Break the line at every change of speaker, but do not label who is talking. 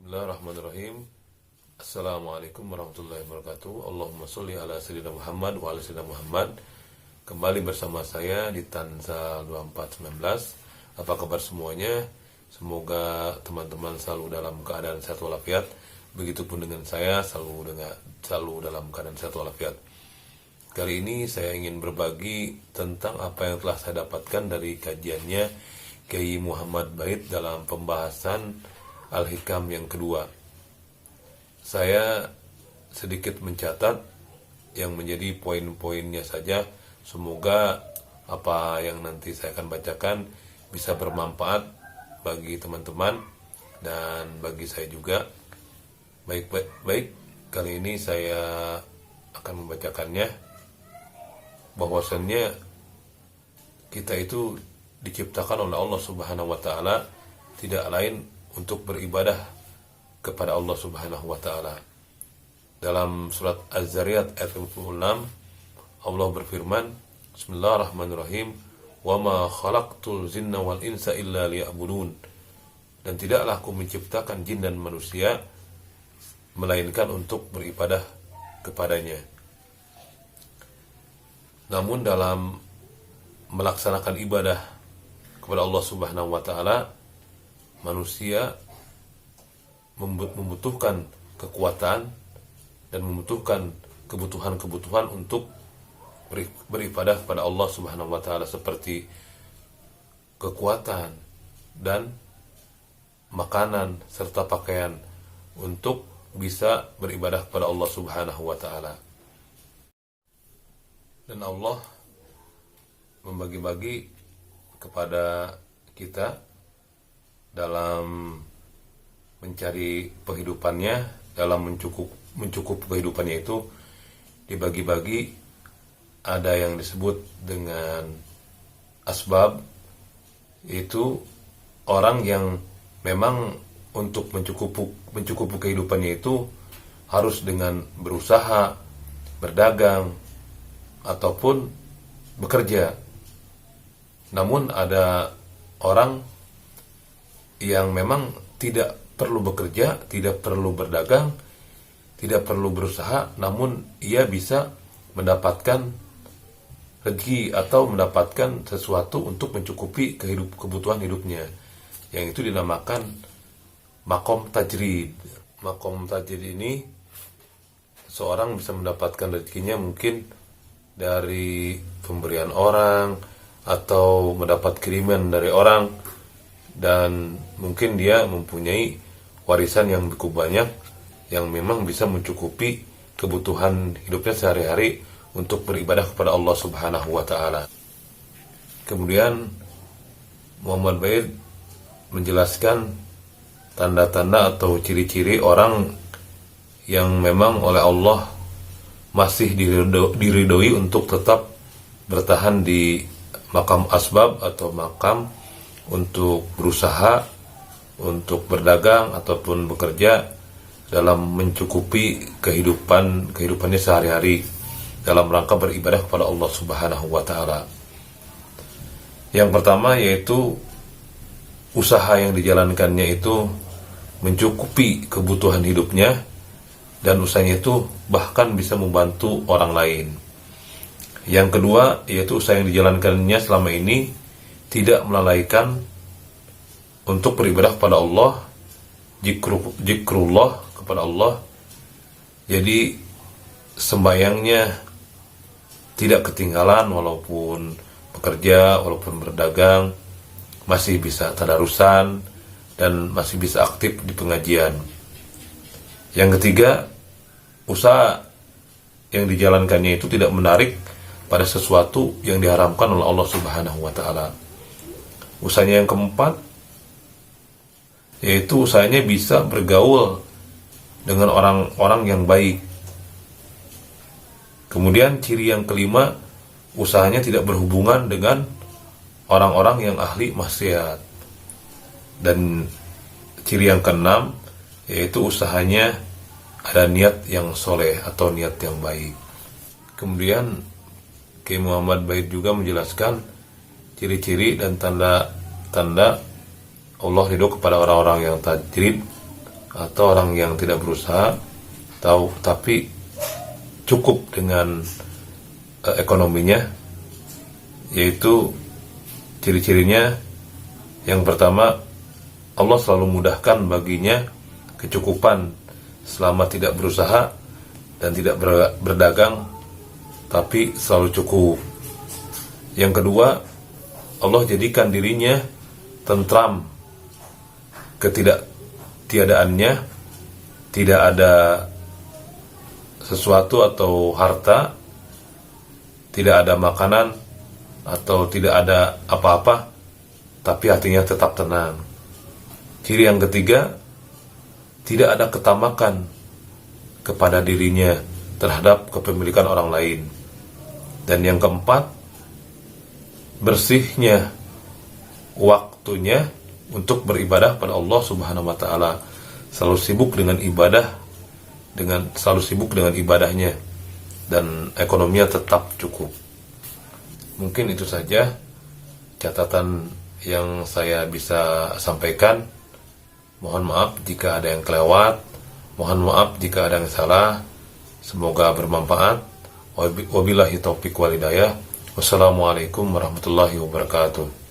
Bismillahirrahmanirrahim. Assalamualaikum warahmatullahi wabarakatuh. Allahumma sholli ala sayyidina Muhammad wa ala sayyidina Muhammad. Kembali bersama saya di Tansal 2419. Apa kabar semuanya? Semoga teman-teman selalu dalam keadaan sehat walafiat. Begitupun dengan saya selalu dalam keadaan sehat walafiat. Kali ini saya ingin berbagi tentang apa yang telah saya dapatkan dari kajiannya Kiai Muhammad Bait dalam pembahasan Al-Hikam yang kedua. Saya sedikit mencatat yang menjadi poin-poinnya saja. Semoga apa yang nanti saya akan bacakan bisa bermanfaat bagi teman-teman dan bagi saya juga. Baik, kali ini saya akan membacakannya. Bahwasannya kita itu diciptakan oleh Allah Subhanahu wa taala tidak lain untuk beribadah kepada Allah Subhanahu wa taala. Dalam surat Az-Zariyat ayat 56 Allah berfirman, Bismillahirrahmanirrahim, "Wa ma khalaqtul jinna wal insa illa liya'budun." Dan tidaklah aku menciptakan jin dan manusia melainkan untuk beribadah kepadanya. Namun dalam melaksanakan ibadah kepada Allah Subhanahu wa taala, manusia membutuhkan kekuatan dan membutuhkan kebutuhan-kebutuhan untuk beribadah kepada Allah Subhanahu wa taala, seperti kekuatan dan makanan serta pakaian untuk bisa beribadah kepada Allah Subhanahu wa taala. Dan Allah membagi-bagi kepada kita dalam mencari kehidupannya, dalam mencukup kehidupannya itu dibagi-bagi. Ada yang disebut dengan asbab, itu orang yang memang untuk mencukupi kehidupannya itu harus dengan berusaha, berdagang ataupun bekerja. Namun ada orang yang memang tidak perlu bekerja, tidak perlu berdagang, tidak perlu berusaha, namun ia bisa mendapatkan rezeki atau mendapatkan sesuatu untuk mencukupi kebutuhan hidupnya, yang itu dinamakan makom tajrid. Makom tajrid ini seorang bisa mendapatkan rezekinya mungkin dari pemberian orang atau mendapat kiriman dari orang, dan mungkin dia mempunyai warisan yang cukup banyak yang memang bisa mencukupi kebutuhan hidupnya sehari-hari untuk beribadah kepada Allah Subhanahu wa taala. Kemudian Muhammad Bait menjelaskan tanda-tanda atau ciri-ciri orang yang memang oleh Allah masih diridhoi untuk tetap bertahan di makam asbab atau makam untuk berusaha, untuk berdagang ataupun bekerja dalam mencukupi kehidupannya sehari-hari dalam rangka beribadah kepada Allah Subhanahu wa taala. Yang pertama yaitu usaha yang dijalankannya itu mencukupi kebutuhan hidupnya, dan usahanya itu bahkan bisa membantu orang lain. Yang kedua yaitu usaha yang dijalankannya selama ini tidak melalaikan untuk beribadah kepada Allah, zikrullah kepada Allah. Jadi sembayangnya tidak ketinggalan, walaupun bekerja, walaupun berdagang, masih bisa tadarusan dan masih bisa aktif di pengajian. Yang ketiga, usaha yang dijalankannya itu tidak menarik pada sesuatu yang diharamkan oleh Allah Subhanahu wa taala. Usahanya yang keempat yaitu usahanya bisa bergaul dengan orang-orang yang baik. Kemudian ciri yang kelima, usahanya tidak berhubungan dengan orang-orang yang ahli maksiat. Dan ciri yang keenam yaitu usahanya ada niat yang soleh atau niat yang baik. Kemudian Kiai Muhammad Bait juga menjelaskan ciri-ciri dan tanda-tanda Allah ridho kepada orang-orang yang tajrid atau orang yang tidak berusaha tapi cukup dengan ekonominya, yaitu ciri-cirinya yang pertama, Allah selalu mudahkan baginya kecukupan selama tidak berusaha dan tidak berdagang, tapi selalu cukup. Yang kedua, Allah jadikan dirinya tentram ketidaktiadaannya, tidak ada sesuatu atau harta, tidak ada makanan atau tidak ada apa-apa, tapi hatinya tetap tenang. Ciri yang ketiga, tidak ada ketamakan kepada dirinya terhadap kepemilikan orang lain. Dan yang keempat, bersihnya waktunya untuk beribadah pada Allah Subhanahu wa taala. Selalu sibuk dengan ibadahnya, dan ekonominya tetap cukup. Mungkin itu saja catatan yang saya bisa sampaikan. Mohon maaf jika ada yang kelewat, mohon maaf jika ada yang salah. Semoga bermanfaat. Wabillahi taufiq wal hidayah. Wassalamualaikum warahmatullahi wabarakatuh.